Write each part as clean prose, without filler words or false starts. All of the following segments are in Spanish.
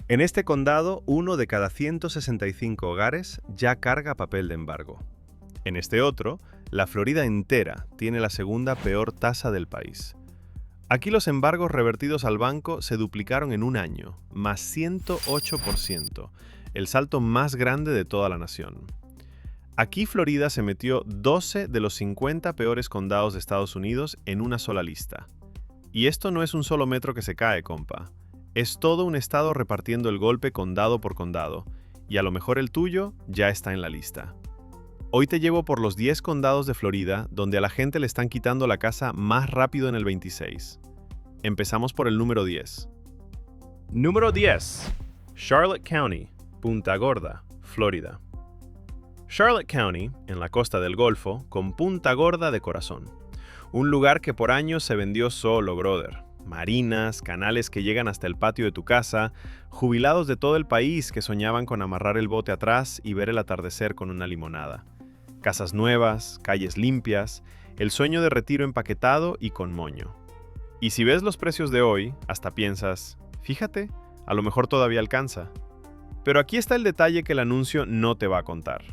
En este condado, 1 de cada 165 hogares ya carga papel de embargo. En este otro, la Florida entera tiene la segunda peor tasa del país. Aquí los embargos revertidos al banco se duplicaron en un año, más 108%, el salto más grande de toda la nación. Aquí Florida se metió 12 de los 50 peores condados de Estados Unidos en una sola lista. Y esto no es un solo metro que se cae, compa. Es todo un estado repartiendo el golpe condado por condado, y a lo mejor el tuyo ya está en la lista. Hoy te llevo por los 10 condados de Florida donde a la gente le están quitando la casa más rápido en el 26. Empezamos por el número 10. Número 10. Charlotte County, Punta Gorda, Florida. Charlotte County, en la costa del Golfo, con Punta Gorda de corazón. Un lugar que por años se vendió solo, brother. Marinas, canales que llegan hasta el patio de tu casa, jubilados de todo el país que soñaban con amarrar el bote atrás y ver el atardecer con una limonada. Casas nuevas, calles limpias, el sueño de retiro empaquetado y con moño. Y si ves los precios de hoy, hasta piensas, fíjate, a lo mejor todavía alcanza. Pero aquí está el detalle que el anuncio no te va a contar.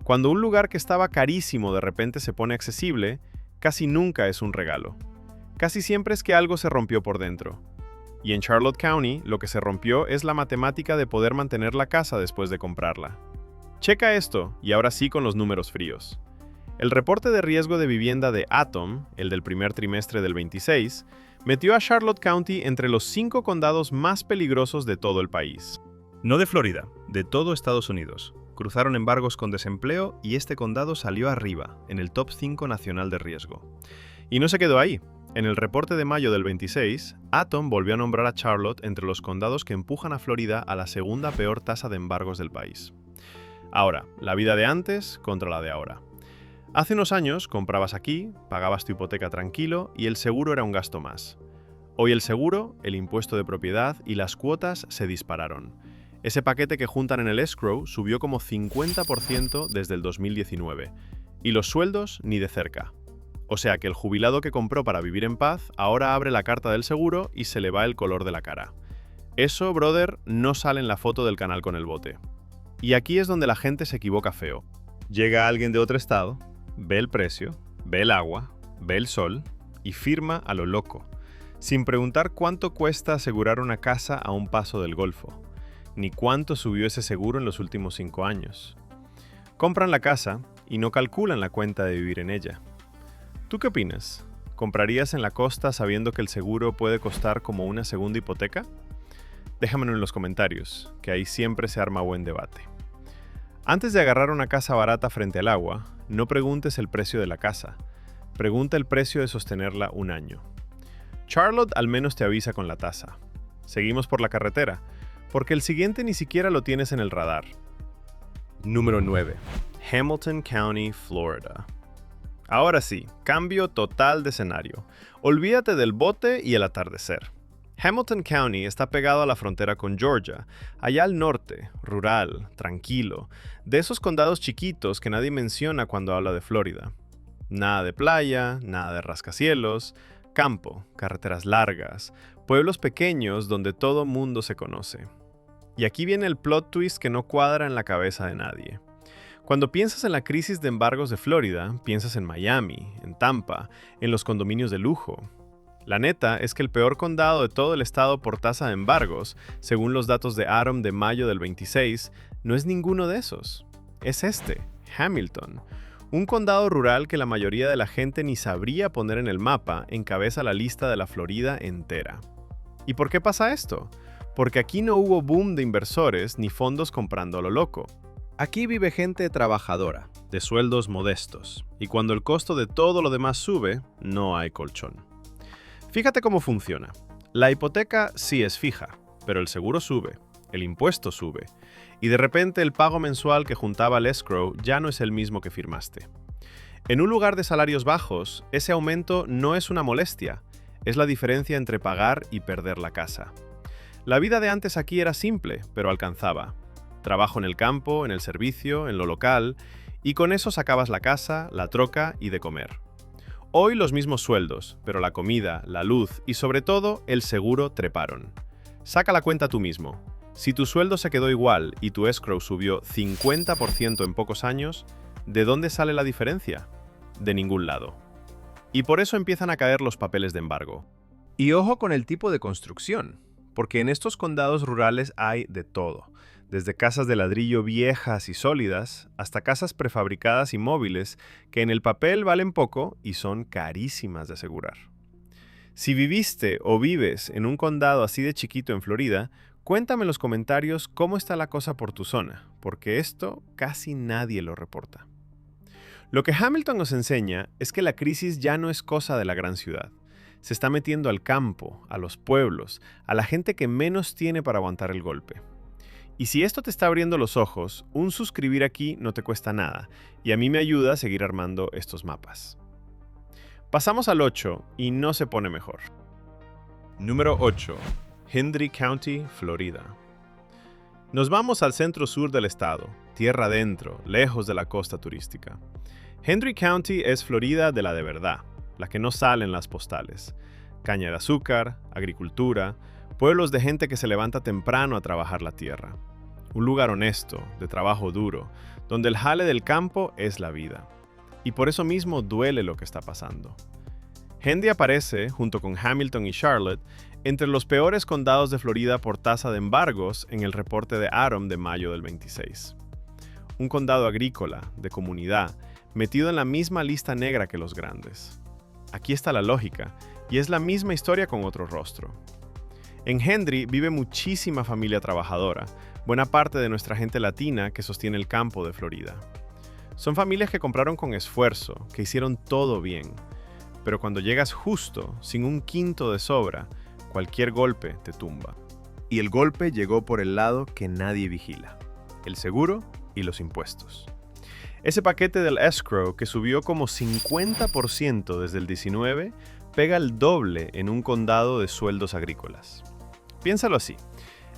Cuando un lugar que estaba carísimo de repente se pone accesible, casi nunca es un regalo. Casi siempre es que algo se rompió por dentro. Y en Charlotte County, lo que se rompió es la matemática de poder mantener la casa después de comprarla. Checa esto, y ahora sí con los números fríos. El reporte de riesgo de vivienda de Atom, el del primer trimestre del 26, metió a Charlotte County entre los 5 condados más peligrosos de todo el país. No de Florida, de todo Estados Unidos. Cruzaron embargos con desempleo y este condado salió arriba, en el top 5 nacional de riesgo. Y no se quedó ahí. En el reporte de mayo del 26, Atom volvió a nombrar a Charlotte entre los condados que empujan a Florida a la segunda peor tasa de embargos del país. Ahora, la vida de antes contra la de ahora. Hace unos años comprabas aquí, pagabas tu hipoteca tranquilo y el seguro era un gasto más. Hoy el seguro, el impuesto de propiedad y las cuotas se dispararon. Ese paquete que juntan en el escrow subió como 50% desde el 2019. Y los sueldos ni de cerca. O sea que el jubilado que compró para vivir en paz ahora abre la carta del seguro y se le va el color de la cara. Eso, brother, no sale en la foto del canal con el bote. Y aquí es donde la gente se equivoca feo. Llega alguien de otro estado, ve el precio, ve el agua, ve el sol y firma a lo loco, sin preguntar cuánto cuesta asegurar una casa a un paso del Golfo, ni cuánto subió ese seguro en los últimos 5 años. Compran la casa y no calculan la cuenta de vivir en ella. ¿Tú qué opinas? ¿Comprarías en la costa sabiendo que el seguro puede costar como una segunda hipoteca? Déjamelo en los comentarios, que ahí siempre se arma buen debate. Antes de agarrar una casa barata frente al agua, no preguntes el precio de la casa. Pregunta el precio de sostenerla un año. Charlotte al menos te avisa con la tasa. Seguimos por la carretera, porque el siguiente ni siquiera lo tienes en el radar. Número 9. Hamilton County, Florida. Ahora sí, cambio total de escenario. Olvídate del bote y el atardecer. Hamilton County está pegado a la frontera con Georgia, allá al norte, rural, tranquilo, de esos condados chiquitos que nadie menciona cuando habla de Florida. Nada de playa, nada de rascacielos, campo, carreteras largas, pueblos pequeños donde todo mundo se conoce. Y aquí viene el plot twist que no cuadra en la cabeza de nadie. Cuando piensas en la crisis de embargos de Florida, piensas en Miami, en Tampa, en los condominios de lujo. La neta es que el peor condado de todo el estado por tasa de embargos, según los datos de Atom de mayo del 26, no es ninguno de esos. Es este, Hamilton. Un condado rural que la mayoría de la gente ni sabría poner en el mapa encabeza la lista de la Florida entera. ¿Y por qué pasa esto? Porque aquí no hubo boom de inversores ni fondos comprando a lo loco. Aquí vive gente trabajadora, de sueldos modestos, y cuando el costo de todo lo demás sube, no hay colchón. Fíjate cómo funciona. La hipoteca sí es fija, pero el seguro sube, el impuesto sube, y de repente el pago mensual que juntaba el escrow ya no es el mismo que firmaste. En un lugar de salarios bajos, ese aumento no es una molestia, es la diferencia entre pagar y perder la casa. La vida de antes aquí era simple, pero alcanzaba. Trabajo en el campo, en el servicio, en lo local, y con eso sacabas la casa, la troca y de comer. Hoy los mismos sueldos, pero la comida, la luz y sobre todo el seguro treparon. Saca la cuenta tú mismo. Si tu sueldo se quedó igual y tu escrow subió 50% en pocos años, ¿de dónde sale la diferencia? De ningún lado. Y por eso empiezan a caer los papeles de embargo. Y ojo con el tipo de construcción, porque en estos condados rurales hay de todo, desde casas de ladrillo viejas y sólidas hasta casas prefabricadas y móviles que en el papel valen poco y son carísimas de asegurar. Si viviste o vives en un condado así de chiquito en Florida, cuéntame en los comentarios cómo está la cosa por tu zona, porque esto casi nadie lo reporta. Lo que Hamilton nos enseña es que la crisis ya no es cosa de la gran ciudad. Se está metiendo al campo, a los pueblos, a la gente que menos tiene para aguantar el golpe. Y si esto te está abriendo los ojos, un suscribir aquí no te cuesta nada, y a mí me ayuda a seguir armando estos mapas. Pasamos al 8 y no se pone mejor. Número 8. Hendry County, Florida. Nos vamos al centro-sur del estado, tierra adentro, lejos de la costa turística. Hendry County es Florida de la de verdad, la que no sale en las postales. Caña de azúcar, agricultura, pueblos de gente que se levanta temprano a trabajar la tierra. Un lugar honesto, de trabajo duro, donde el jale del campo es la vida. Y por eso mismo duele lo que está pasando. Hendry aparece, junto con Hamilton y Charlotte, entre los peores condados de Florida por tasa de embargos en el reporte de AROM de mayo del 26. Un condado agrícola, de comunidad, metido en la misma lista negra que los grandes. Aquí está la lógica, y es la misma historia con otro rostro. En Hendry vive muchísima familia trabajadora, buena parte de nuestra gente latina que sostiene el campo de Florida. Son familias que compraron con esfuerzo, que hicieron todo bien. Pero cuando llegas justo, sin un quinto de sobra, cualquier golpe te tumba. Y el golpe llegó por el lado que nadie vigila: el seguro y los impuestos. Ese paquete del escrow que subió como 50% desde el 19 pega el doble en un condado de sueldos agrícolas. Piénsalo así.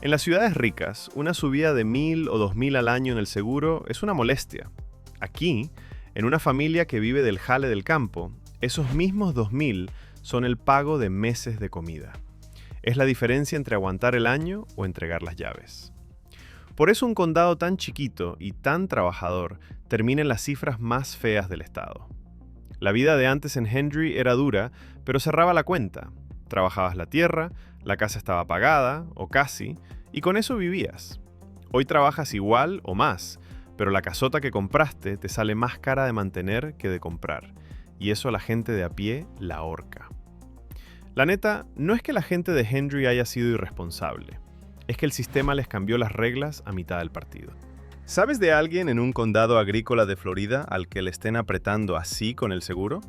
En las ciudades ricas, una subida de $1,000 o $2,000 al año en el seguro es una molestia. Aquí, en una familia que vive del jale del campo, esos mismos $2,000 son el pago de meses de comida. Es la diferencia entre aguantar el año o entregar las llaves. Por eso un condado tan chiquito y tan trabajador termina en las cifras más feas del estado. La vida de antes en Hendry era dura, pero cerraba la cuenta. Trabajabas la tierra, la casa estaba pagada, o casi, y con eso vivías. Hoy trabajas igual o más, pero la casota que compraste te sale más cara de mantener que de comprar, y eso a la gente de a pie la ahorca. La neta, no es que la gente de Hendry haya sido irresponsable, es que el sistema les cambió las reglas a mitad del partido. ¿Sabes de alguien en un condado agrícola de Florida al que le estén apretando así con el seguro?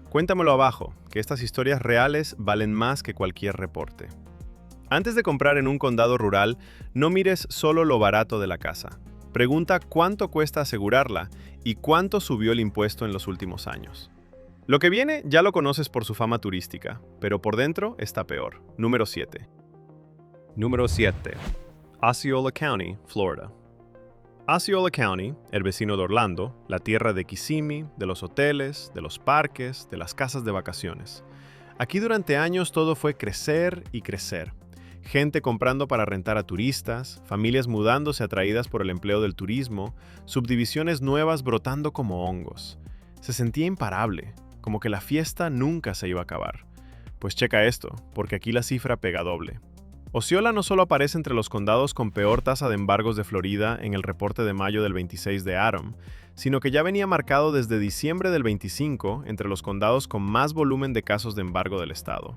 Cuéntamelo abajo, que estas historias reales valen más que cualquier reporte. Antes de comprar en un condado rural, no mires solo lo barato de la casa. Pregunta cuánto cuesta asegurarla y cuánto subió el impuesto en los últimos años. Lo que viene ya lo conoces por su fama turística, pero por dentro está peor. Número 7. Número 7. Osceola County, Florida. Osceola County, el vecino de Orlando, la tierra de Kissimmee, de los hoteles, de los parques, de las casas de vacaciones. Aquí durante años todo fue crecer y crecer. Gente comprando para rentar a turistas, familias mudándose atraídas por el empleo del turismo, subdivisiones nuevas brotando como hongos. Se sentía imparable, como que la fiesta nunca se iba a acabar. Pues checa esto, porque aquí la cifra pega doble. Osceola no solo aparece entre los condados con peor tasa de embargos de Florida en el reporte de mayo del 26 de AROM, sino que ya venía marcado desde diciembre del 25 entre los condados con más volumen de casos de embargo del estado.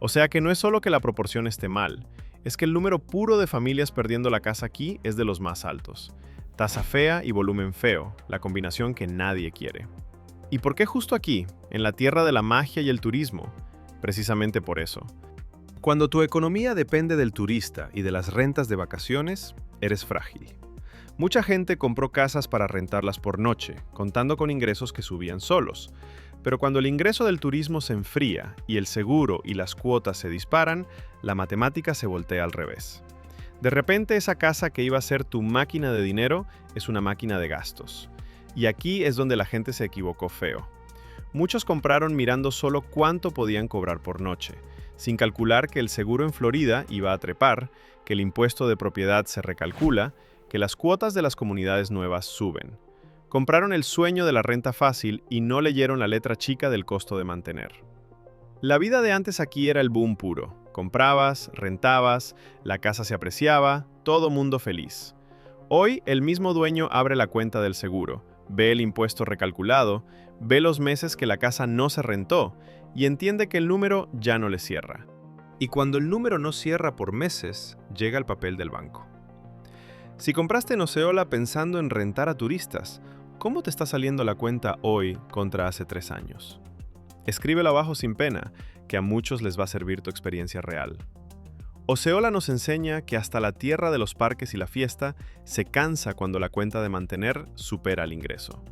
O sea que no es solo que la proporción esté mal, es que el número puro de familias perdiendo la casa aquí es de los más altos. Tasa fea y volumen feo, la combinación que nadie quiere. ¿Y por qué justo aquí, en la tierra de la magia y el turismo? Precisamente por eso. Cuando tu economía depende del turista y de las rentas de vacaciones, eres frágil. Mucha gente compró casas para rentarlas por noche, contando con ingresos que subían solos. Pero cuando el ingreso del turismo se enfría y el seguro y las cuotas se disparan, la matemática se voltea al revés. De repente esa casa que iba a ser tu máquina de dinero es una máquina de gastos. Y aquí es donde la gente se equivocó feo. Muchos compraron mirando solo cuánto podían cobrar por noche, sin calcular que el seguro en Florida iba a trepar, que el impuesto de propiedad se recalcula, que las cuotas de las comunidades nuevas suben. Compraron el sueño de la renta fácil y no leyeron la letra chica del costo de mantener. La vida de antes aquí era el boom puro. Comprabas, rentabas, la casa se apreciaba, todo mundo feliz. Hoy el mismo dueño abre la cuenta del seguro, ve el impuesto recalculado, ve los meses que la casa no se rentó y entiende que el número ya no le cierra. Y cuando el número no cierra por meses, llega el papel del banco. Si compraste en Osceola pensando en rentar a turistas, ¿cómo te está saliendo la cuenta hoy contra hace 3 años? Escríbelo abajo sin pena, que a muchos les va a servir tu experiencia real. Osceola nos enseña que hasta la tierra de los parques y la fiesta se cansa cuando la cuenta de mantener supera el ingreso.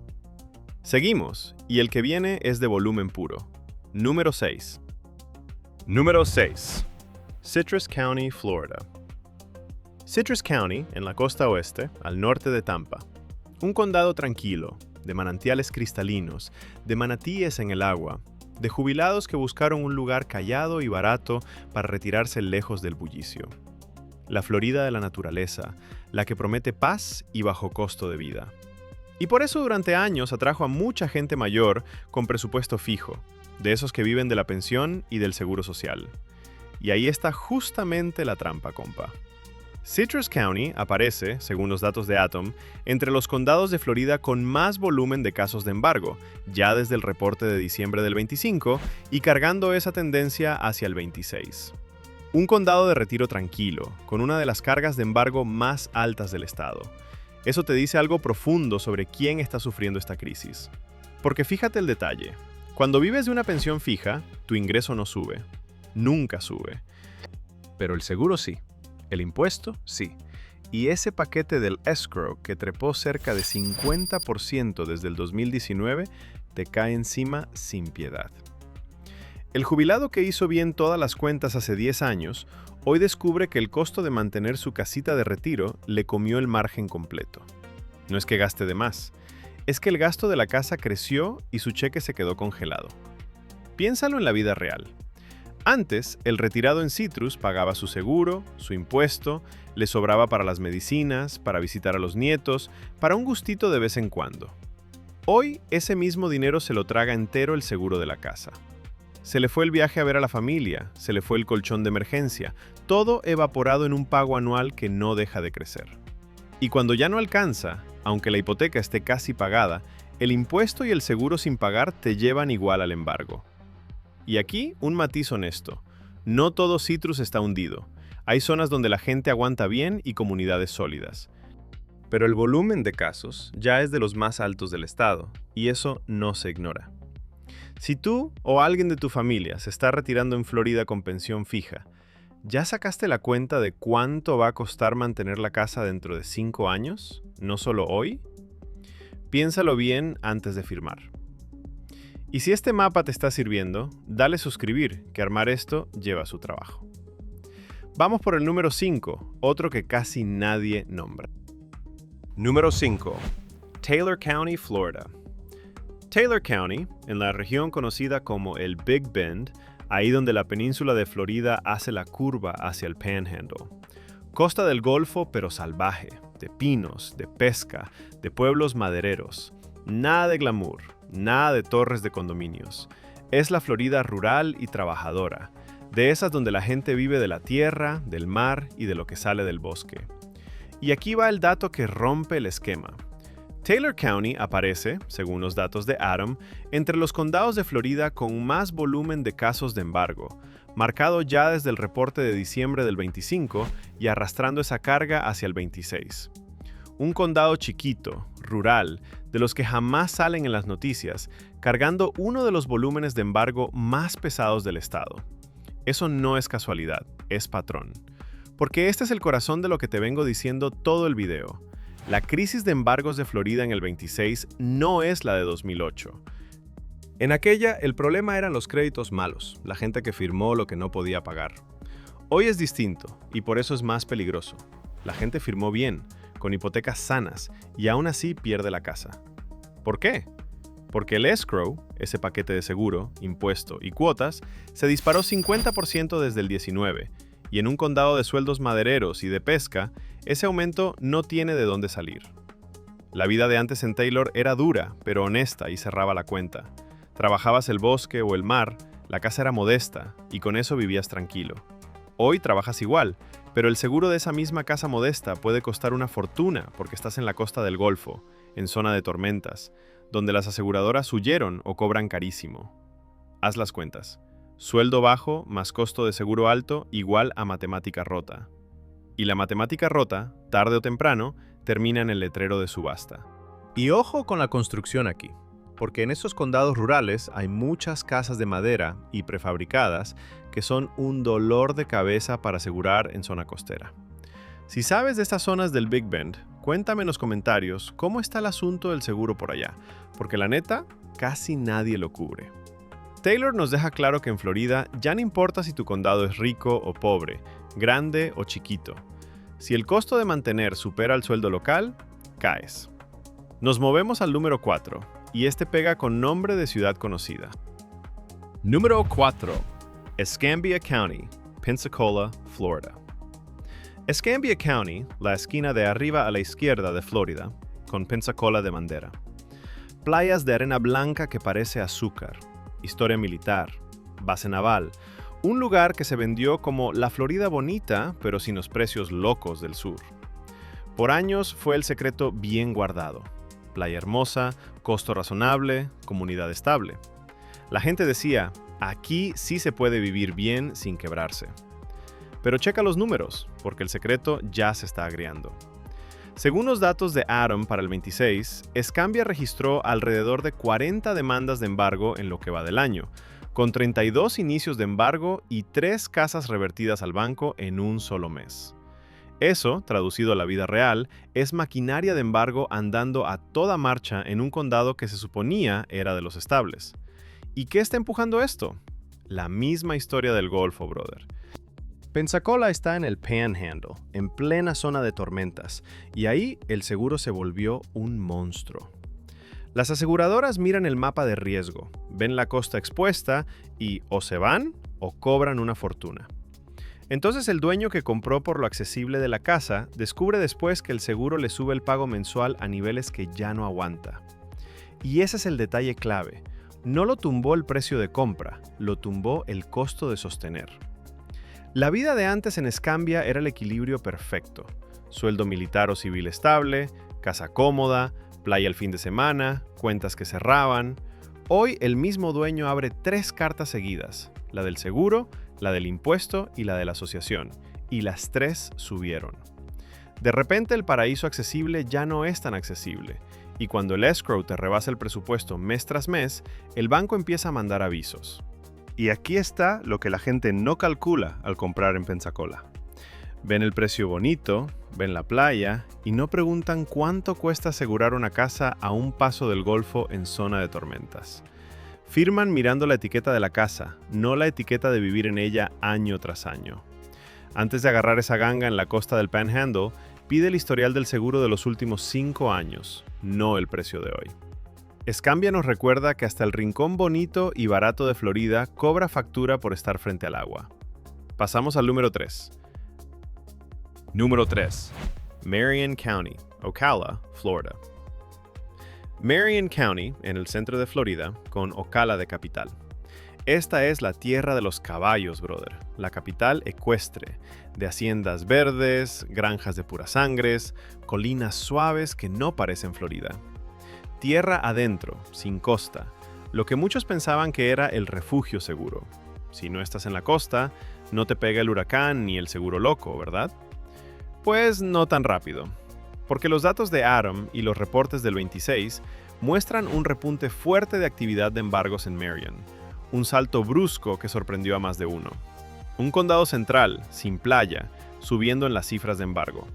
Seguimos, y el que viene es de volumen puro. Número 6. Número 6. Citrus County, Florida. Citrus County, en la costa oeste, al norte de Tampa. Un condado tranquilo, de manantiales cristalinos, de manatíes en el agua, de jubilados que buscaron un lugar callado y barato para retirarse lejos del bullicio. La Florida de la naturaleza, la que promete paz y bajo costo de vida. Y por eso durante años atrajo a mucha gente mayor con presupuesto fijo, de esos que viven de la pensión y del seguro social. Y ahí está justamente la trampa, compa. Citrus County aparece, según los datos de Atom, entre los condados de Florida con más volumen de casos de embargo, ya desde el reporte de diciembre del 25 y cargando esa tendencia hacia el 26. Un condado de retiro tranquilo, con una de las cargas de embargo más altas del estado. Eso te dice algo profundo sobre quién está sufriendo esta crisis. Porque fíjate el detalle. Cuando vives de una pensión fija, tu ingreso no sube. Nunca sube. Pero el seguro sí. El impuesto, sí. Y ese paquete del escrow que trepó cerca de 50% desde el 2019 te cae encima sin piedad. El jubilado que hizo bien todas las cuentas hace 10 años, hoy descubre que el costo de mantener su casita de retiro le comió el margen completo. No es que gaste de más, es que el gasto de la casa creció y su cheque se quedó congelado. Piénsalo en la vida real. Antes, el retirado en Citrus pagaba su seguro, su impuesto, le sobraba para las medicinas, para visitar a los nietos, para un gustito de vez en cuando. Hoy, ese mismo dinero se lo traga entero el seguro de la casa. Se le fue el viaje a ver a la familia, se le fue el colchón de emergencia, todo evaporado en un pago anual que no deja de crecer. Y cuando ya no alcanza, aunque la hipoteca esté casi pagada, el impuesto y el seguro sin pagar te llevan igual al embargo. Y aquí un matiz honesto. No todo Citrus está hundido. Hay zonas donde la gente aguanta bien y comunidades sólidas. Pero el volumen de casos ya es de los más altos del estado, y eso no se ignora. Si tú o alguien de tu familia se está retirando en Florida con pensión fija, ¿ya sacaste la cuenta de cuánto va a costar mantener la casa dentro de 5 años? ¿No solo hoy? Piénsalo bien antes de firmar. Y si este mapa te está sirviendo, dale suscribir, que armar esto lleva su trabajo. Vamos por el número 5, otro que casi nadie nombra. Número 5. Taylor County, Florida. Taylor County, en la región conocida como el Big Bend, ahí donde la península de Florida hace la curva hacia el Panhandle. Costa del Golfo, pero salvaje, de pinos, de pesca, de pueblos madereros. Nada de glamour. Nada de torres de condominios. Es la Florida rural y trabajadora, de esas donde la gente vive de la tierra, del mar y de lo que sale del bosque. Y aquí va el dato que rompe el esquema. Taylor County aparece, según los datos de Atom, entre los condados de Florida con más volumen de casos de embargo, marcado ya desde el reporte de diciembre del 25 y arrastrando esa carga hacia el 26. Un condado chiquito, rural, de los que jamás salen en las noticias, cargando uno de los volúmenes de embargo más pesados del estado. Eso no es casualidad, es patrón. Porque este es el corazón de lo que te vengo diciendo todo el video. La crisis de embargos de Florida en el 26 no es la de 2008. En aquella, el problema eran los créditos malos, la gente que firmó lo que no podía pagar. Hoy es distinto, y por eso es más peligroso. La gente firmó bien, con hipotecas sanas, y aún así pierde la casa. ¿Por qué? porque el escrow, ese paquete de seguro, impuesto y cuotas, se disparó 50% desde el 19, y en un condado de sueldos madereros y de pesca, ese aumento no tiene de dónde salir. La vida de antes en Taylor era dura, pero honesta y cerraba la cuenta. Trabajabas el bosque o el mar, la casa era modesta, y con eso vivías tranquilo. Hoy trabajas igual, pero el seguro de esa misma casa modesta puede costar una fortuna porque estás en la costa del Golfo, en zona de tormentas, donde las aseguradoras huyeron o cobran carísimo. Haz las cuentas. Sueldo bajo más costo de seguro alto igual a matemática rota. Y la matemática rota, tarde o temprano, termina en el letrero de subasta. Y ojo con la construcción aquí, porque en estos condados rurales hay muchas casas de madera y prefabricadas que son un dolor de cabeza para asegurar en zona costera. Si sabes de estas zonas del Big Bend, cuéntame en los comentarios cómo está el asunto del seguro por allá, porque la neta, casi nadie lo cubre. Taylor nos deja claro que en Florida ya no importa si tu condado es rico o pobre, grande o chiquito. Si el costo de mantener supera el sueldo local, caes. Nos movemos al número 4, y este pega con nombre de ciudad conocida. Número 4. Escambia County, Pensacola, Florida. Escambia County, la esquina de arriba a la izquierda de Florida, con Pensacola de bandera. Playas de arena blanca que parece azúcar, historia militar, base naval, un lugar que se vendió como la Florida bonita, pero sin los precios locos del sur. Por años fue el secreto bien guardado. Playa hermosa, costo razonable, comunidad estable. La gente decía, aquí sí se puede vivir bien sin quebrarse. Pero checa los números, porque el secreto ya se está agriando. Según los datos de Adam para el 26, Escambia registró alrededor de 40 demandas de embargo en lo que va del año, con 32 inicios de embargo y 3 casas revertidas al banco en un solo mes. Eso, traducido a la vida real, es maquinaria de embargo andando a toda marcha en un condado que se suponía era de los estables. ¿Y qué está empujando esto? La misma historia del Golfo, brother. Pensacola está en el Panhandle, en plena zona de tormentas, y ahí el seguro se volvió un monstruo. Las aseguradoras miran el mapa de riesgo, ven la costa expuesta y o se van o cobran una fortuna. Entonces el dueño que compró por lo accesible de la casa descubre después que el seguro le sube el pago mensual a niveles que ya no aguanta. Y ese es el detalle clave. No lo tumbó el precio de compra, lo tumbó el costo de sostener. La vida de antes en Escambia era el equilibrio perfecto. Sueldo militar o civil estable, casa cómoda, playa el fin de semana, cuentas que cerraban. Hoy el mismo dueño abre 3 cartas seguidas, la del seguro, la del impuesto y la de la asociación, y las 3 subieron. De repente el paraíso accesible ya no es tan accesible, y cuando el escrow te rebasa el presupuesto mes tras mes, el banco empieza a mandar avisos. Y aquí está lo que la gente no calcula al comprar en Pensacola. Ven el precio bonito, ven la playa y no preguntan cuánto cuesta asegurar una casa a un paso del Golfo en zona de tormentas. Firman mirando la etiqueta de la casa, no la etiqueta de vivir en ella año tras año. Antes de agarrar esa ganga en la costa del Panhandle, pide el historial del seguro de los últimos 5 años, no el precio de hoy. Escambia nos recuerda que hasta el rincón bonito y barato de Florida cobra factura por estar frente al agua. Pasamos al número 3. Número 3. Marion County, Ocala, Florida. Marion County, en el centro de Florida, con Ocala de capital. Esta es la tierra de los caballos, brother. La capital ecuestre, de haciendas verdes, granjas de puras sangres, colinas suaves que no parecen Florida. Tierra adentro, sin costa, lo que muchos pensaban que era el refugio seguro. Si no estás en la costa, no te pega el huracán ni el seguro loco, ¿verdad? Pues no tan rápido, porque los datos de Adam y los reportes del 26 muestran un repunte fuerte de actividad de embargos en Marion, un salto brusco que sorprendió a más de uno. Un condado central, sin playa, subiendo en las cifras de embargo.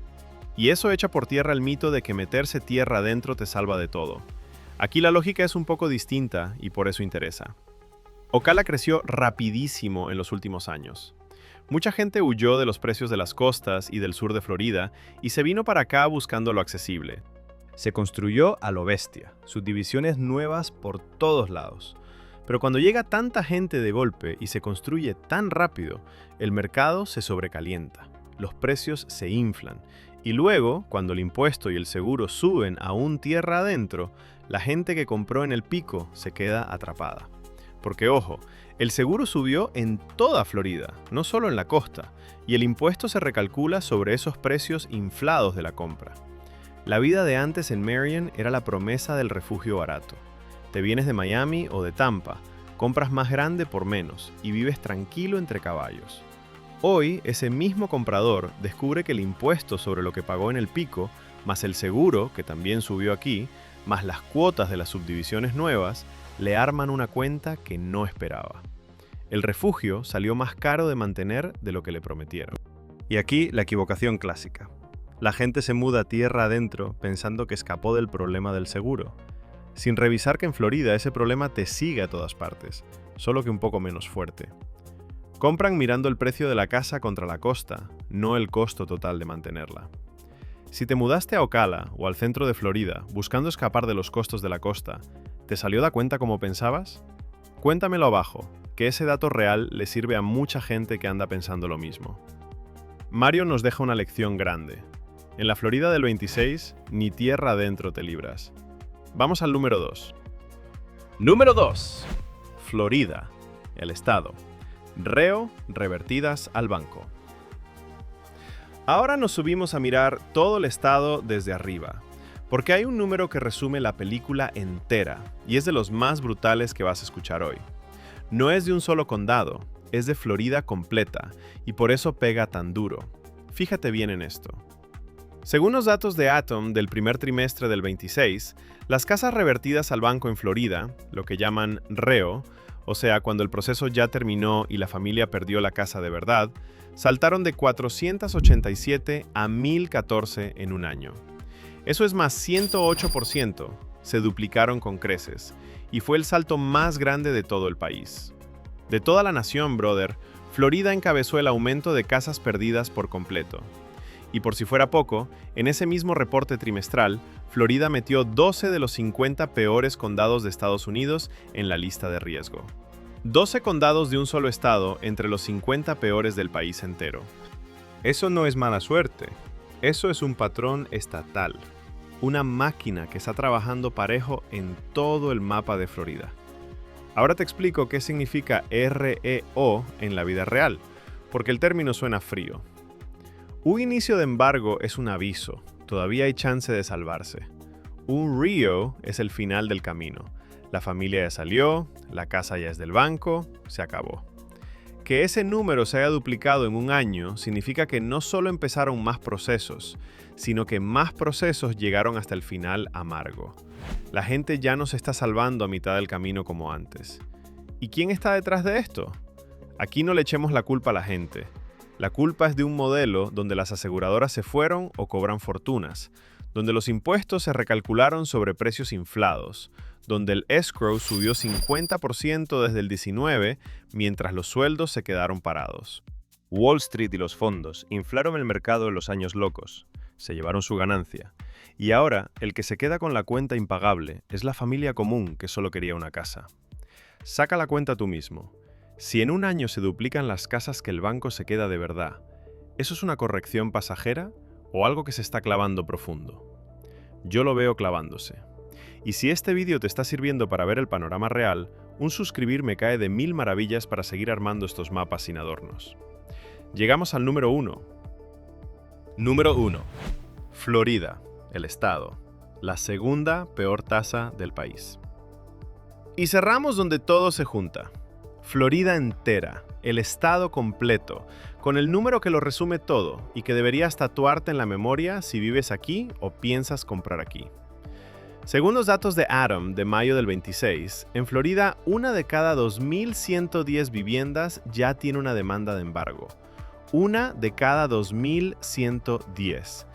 Y eso echa por tierra el mito de que meterse tierra adentro te salva de todo. Aquí la lógica es un poco distinta y por eso interesa. Ocala creció rapidísimo en los últimos años. Mucha gente huyó de los precios de las costas y del sur de Florida y se vino para acá buscando lo accesible. Se construyó a lo bestia, subdivisiones nuevas por todos lados. Pero cuando llega tanta gente de golpe y se construye tan rápido, el mercado se sobrecalienta, los precios se inflan y luego, cuando el impuesto y el seguro suben aún tierra adentro, la gente que compró en el pico se queda atrapada. Porque ojo, el seguro subió en toda Florida, no solo en la costa, y el impuesto se recalcula sobre esos precios inflados de la compra. La vida de antes en Marion era la promesa del refugio barato. Te vienes de Miami o de Tampa, compras más grande por menos y vives tranquilo entre caballos. Hoy, ese mismo comprador descubre que el impuesto sobre lo que pagó en el pico, más el seguro, que también subió aquí, más las cuotas de las subdivisiones nuevas, le arman una cuenta que no esperaba. El refugio salió más caro de mantener de lo que le prometieron. Y aquí la equivocación clásica. La gente se muda tierra adentro pensando que escapó del problema del seguro, sin revisar que en Florida ese problema te sigue a todas partes, solo que un poco menos fuerte. Compran mirando el precio de la casa contra la costa, no el costo total de mantenerla. Si te mudaste a Ocala o al centro de Florida buscando escapar de los costos de la costa, ¿te salió la cuenta como pensabas? Cuéntamelo abajo, que ese dato real le sirve a mucha gente que anda pensando lo mismo. Mario nos deja una lección grande. En la Florida del 26, ni tierra adentro te libras. Vamos al número 2. Número 2. Florida, el estado. Reo revertidas al banco. Ahora nos subimos a mirar todo el estado desde arriba, porque hay un número que resume la película entera y es de los más brutales que vas a escuchar hoy. No es de un solo condado, es de Florida completa y por eso pega tan duro. Fíjate bien en esto. Según los datos de Atom del primer trimestre del 26, las casas revertidas al banco en Florida, lo que llaman reo, o sea, cuando el proceso ya terminó y la familia perdió la casa de verdad, saltaron de 487 a 1014 en un año. Eso es más 108%, se duplicaron con creces, y fue el salto más grande de todo el país. De toda la nación, brother, Florida encabezó el aumento de casas perdidas por completo. Y por si fuera poco, en ese mismo reporte trimestral, Florida metió 12 de los 50 peores condados de Estados Unidos en la lista de riesgo. 12 condados de un solo estado entre los 50 peores del país entero. Eso no es mala suerte, eso es un patrón estatal. Una máquina que está trabajando parejo en todo el mapa de Florida. Ahora te explico qué significa REO en la vida real, porque el término suena frío. Un inicio de embargo es un aviso, todavía hay chance de salvarse. Un REO es el final del camino. La familia ya salió, la casa ya es del banco, se acabó. Que ese número se haya duplicado en un año significa que no solo empezaron más procesos, sino que más procesos llegaron hasta el final amargo. La gente ya no se está salvando a mitad del camino como antes. ¿Y quién está detrás de esto? Aquí no le echemos la culpa a la gente. La culpa es de un modelo donde las aseguradoras se fueron o cobran fortunas, donde los impuestos se recalcularon sobre precios inflados, donde el escrow subió 50% desde el 19, mientras los sueldos se quedaron parados. Wall Street y los fondos inflaron el mercado en los años locos, se llevaron su ganancia, y ahora el que se queda con la cuenta impagable es la familia común que solo quería una casa. Saca la cuenta tú mismo. Si en un año se duplican las casas que el banco se queda de verdad, ¿eso es una corrección pasajera o algo que se está clavando profundo? Yo lo veo clavándose. Y si este vídeo te está sirviendo para ver el panorama real, un suscribir me cae de 1000 maravillas para seguir armando estos mapas sin adornos. Llegamos al número 1. Número 1. Florida, el estado. La segunda peor tasa del país. Y cerramos donde todo se junta. Florida entera, el estado completo, con el número que lo resume todo y que deberías tatuarte en la memoria si vives aquí o piensas comprar aquí. Según los datos de Atom de mayo del 26, en Florida una de cada 2.110 viviendas ya tiene una demanda de embargo. Una de cada 2.110.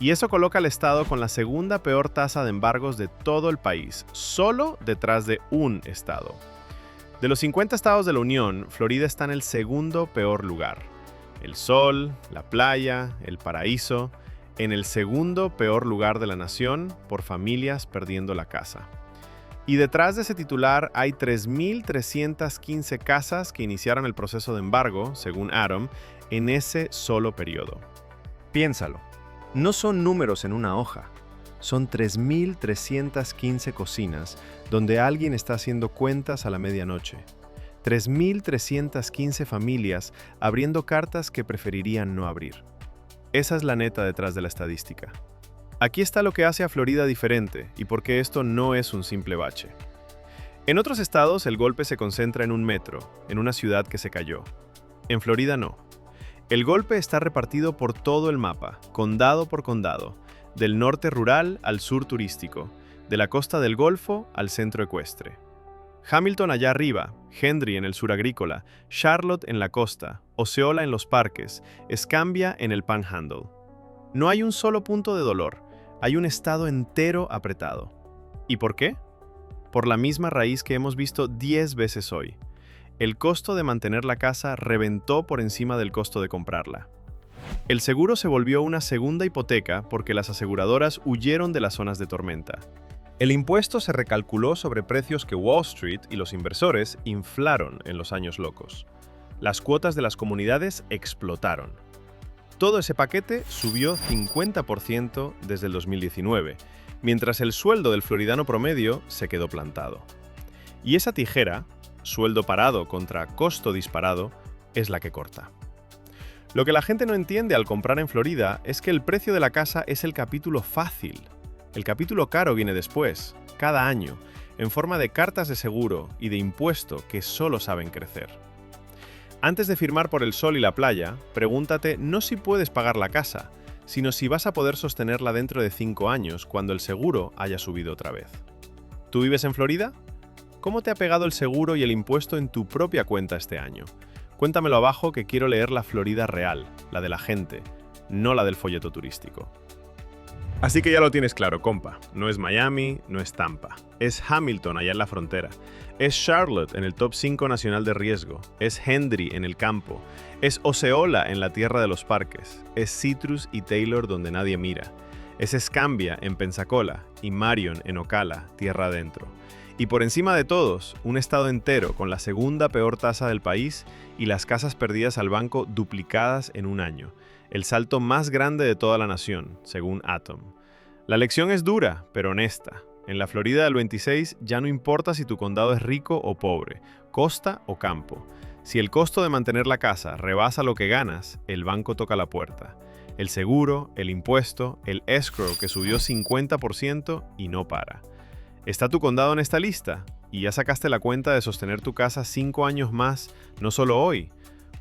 Y eso coloca al estado con la segunda peor tasa de embargos de todo el país, solo detrás de un estado. De los 50 estados de la Unión, Florida está en el segundo peor lugar. El sol, la playa, el paraíso. en el segundo peor lugar de la nación por familias perdiendo la casa. Y detrás de ese titular hay 3.315 casas que iniciaron el proceso de embargo, según Adam, en ese solo periodo. Piénsalo, no son números en una hoja, son 3.315 cocinas donde alguien está haciendo cuentas a la medianoche. 3.315 familias abriendo cartas que preferirían no abrir. Esa es la neta detrás de la estadística. Aquí está lo que hace a Florida diferente y por qué esto no es un simple bache. En otros estados el golpe se concentra en un metro, en una ciudad que se cayó. En Florida no. El golpe está repartido por todo el mapa, condado por condado, del norte rural al sur turístico, de la costa del Golfo al centro ecuestre. Hamilton allá arriba, Henry en el sur agrícola, Charlotte en la costa, Osceola en los parques, Escambia en el Panhandle. No hay un solo punto de dolor, hay un estado entero apretado. ¿Y por qué? Por la misma raíz que hemos visto 10 veces hoy. El costo de mantener la casa reventó por encima del costo de comprarla. El seguro se volvió una segunda hipoteca porque las aseguradoras huyeron de las zonas de tormenta. El impuesto se recalculó sobre precios que Wall Street y los inversores inflaron en los años locos. Las cuotas de las comunidades explotaron. Todo ese paquete subió 50% desde el 2019, mientras el sueldo del floridano promedio se quedó plantado. Y esa tijera, sueldo parado contra costo disparado, es la que corta. Lo que la gente no entiende al comprar en Florida es que el precio de la casa es el capítulo fácil. El capítulo caro viene después, cada año, en forma de cartas de seguro y de impuesto que solo saben crecer. Antes de firmar por el sol y la playa, pregúntate no si puedes pagar la casa, sino si vas a poder sostenerla dentro de 5 años cuando el seguro haya subido otra vez. ¿Tú vives en Florida? ¿Cómo te ha pegado el seguro y el impuesto en tu propia cuenta este año? Cuéntamelo abajo que quiero leer la Florida real, la de la gente, no la del folleto turístico. Así que ya lo tienes claro, compa. No es Miami, no es Tampa. Es Hamilton allá en la frontera. Es Charlotte en el top 5 nacional de riesgo. Es Henry en el campo. Es Osceola en la tierra de los parques. Es Citrus y Taylor donde nadie mira. Es Escambia en Pensacola y Marion en Ocala, tierra adentro. Y por encima de todos, un estado entero con la segunda peor tasa del país y las casas perdidas al banco duplicadas en un año. El salto más grande de toda la nación, según Atom. La lección es dura, pero honesta. En la Florida del 26 ya no importa si tu condado es rico o pobre, costa o campo. Si el costo de mantener la casa rebasa lo que ganas, el banco toca la puerta. El seguro, el impuesto, el escrow que subió 50% y no para. ¿Está tu condado en esta lista? ¿Y ya sacaste la cuenta de sostener tu casa 5 años más, no solo hoy?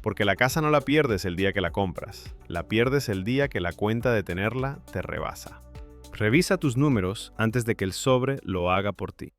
Porque la casa no la pierdes el día que la compras, la pierdes el día que la cuenta de tenerla te rebasa. Revisa tus números antes de que el sobre lo haga por ti.